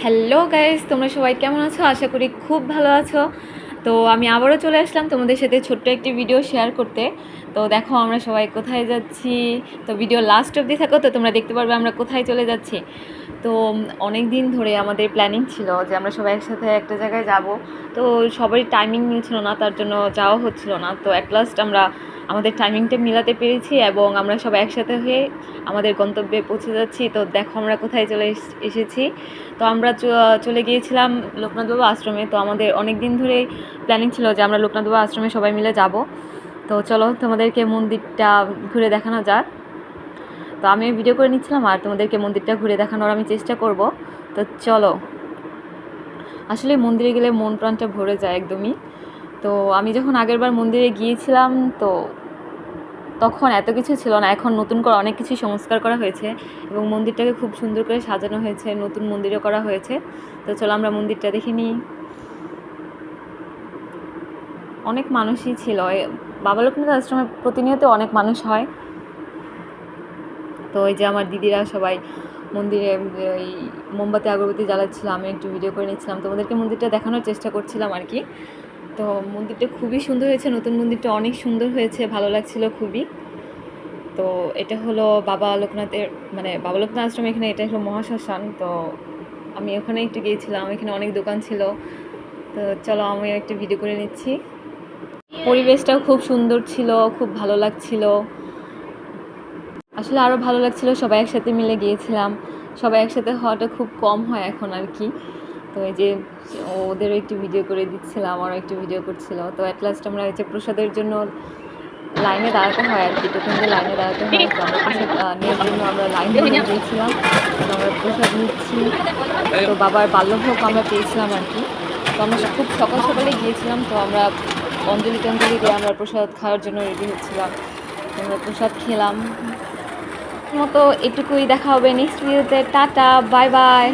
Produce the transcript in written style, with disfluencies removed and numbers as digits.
Hello guys, তোমরা সবাই কেমন আছো? আশা করি খুব ভালো আছো। তো আমি আবারও চলে আসলাম তোমাদের সাথে ছোট্ট একটি ভিডিও শেয়ার করতে। তো দেখো আমরা সবাই কোথায় যাচ্ছি। তো ভিডিও লাস্ট অবধি থাকো, তো তোমরা দেখতে পারবে আমরা কোথায় চলে যাচ্ছি। তো অনেক দিন ধরে আমাদের প্ল্যানিং ছিল যে আমরা সবাই একসাথে একটা জায়গায় যাব। তো সবারই টাইমিং মিলছিল না, তার জন্য যাওয়া হচ্ছিল না। তো অ্যাট লাস্ট আমরা আমাদের টাইমিংটা মিলাতে পেরেছি এবং আমরা সবাই একসাথে হয়ে আমাদের গন্তব্যে পৌঁছে যাচ্ছি। তো দেখো আমরা কোথায় চলে এসেছি। তো আমরা চলে গিয়েছিলাম লোকনাথ বাবা আশ্রমে। তো আমাদের অনেক দিন ধরে প্ল্যানিং ছিল যে আমরা লোকনাথ বাবা আশ্রমে সবাই মিলে যাব। তো চলো তোমাদেরকে মন্দিরটা ঘুরে দেখানো যাক। তো আমি ভিডিও করে নিচ্ছিলাম আর তোমাদেরকে মন্দিরটা ঘুরে দেখানোর আমি চেষ্টা করব। তো চলো, আসলে মন্দিরে গেলে মন প্রাণটা ভরে যায় একদমই। তো আমি যখন আগেরবার মন্দিরে গিয়েছিলাম তো তখন এত কিছু ছিল না, এখন নতুন করে অনেক কিছু সংস্কার করা হয়েছে এবং মন্দিরটাকে খুব সুন্দর করে সাজানো হয়েছে, নতুন মন্দিরও করা হয়েছে। তো চলো আমরা মন্দিরটা দেখে নিই। অনেক মানুষই ছিল বাবা লোকনাথ আশ্রমে, প্রতিনিয়ত অনেক মানুষ হয়। তো ওই যে আমার দিদিরা সবাই মন্দিরে ওই মোমবাতি আগরবাতি জ্বালাচ্ছিল, আমি একটু ভিডিও করে নিচ্ছিলাম, তোমাদেরকে মন্দিরটা দেখানোর চেষ্টা করছিলাম আর কি। তো মন্দিরটা খুবই সুন্দর হয়েছে, নতুন মন্দিরটা অনেক সুন্দর হয়েছে, ভালো লাগছিল খুবই। তো এটা হলো বাবা লোকনাথের মানে বাবা লোকনাথ আশ্রম, এখানে এটা হলো মহাশ্মশান। তো আমি ওখানে একটু গিয়েছিলাম, এখানে অনেক দোকান ছিল। তো চলো আমি একটা ভিডিও করে নিচ্ছি। পরিবেশটাও খুব সুন্দর ছিল, খুব ভালো লাগছিল। আসলে আরও ভালো লাগছিল সবাই একসাথে মিলে গিয়েছিলাম। সবাই একসাথে হওয়াটা খুব কম হয় এখন আর কি। তো এই যে ওদেরও একটু ভিডিও করে দিচ্ছিলাম, আমারও একটু ভিডিও করছিল। তো অ্যাট লাস্ট আমরা এই যে প্রসাদের জন্য লাইনে দাঁড়াতে হয় আর কি, টোকেন দিয়ে লাইনে দাঁড়াতে হয়। তো আমরা প্রসাদ নেওয়ার জন্য আমরা লাইন দিয়ে দিয়েছিলাম, আমরা প্রসাদ নিচ্ছি। তো বাবার বাল্যভোগ আমরা পেয়েছিলাম আর কি। তো আমরা খুব সকাল সকালে গিয়েছিলাম, তো আমরা অঞ্জলি টঞ্জলি দিয়ে আমরা প্রসাদ খাওয়ার জন্য রেডি হচ্ছিলাম। আমরা প্রসাদ খেলাম। মতো এটুকুই, দেখা হবে নেক্সট ভিডিওতে। Tata, bye bye.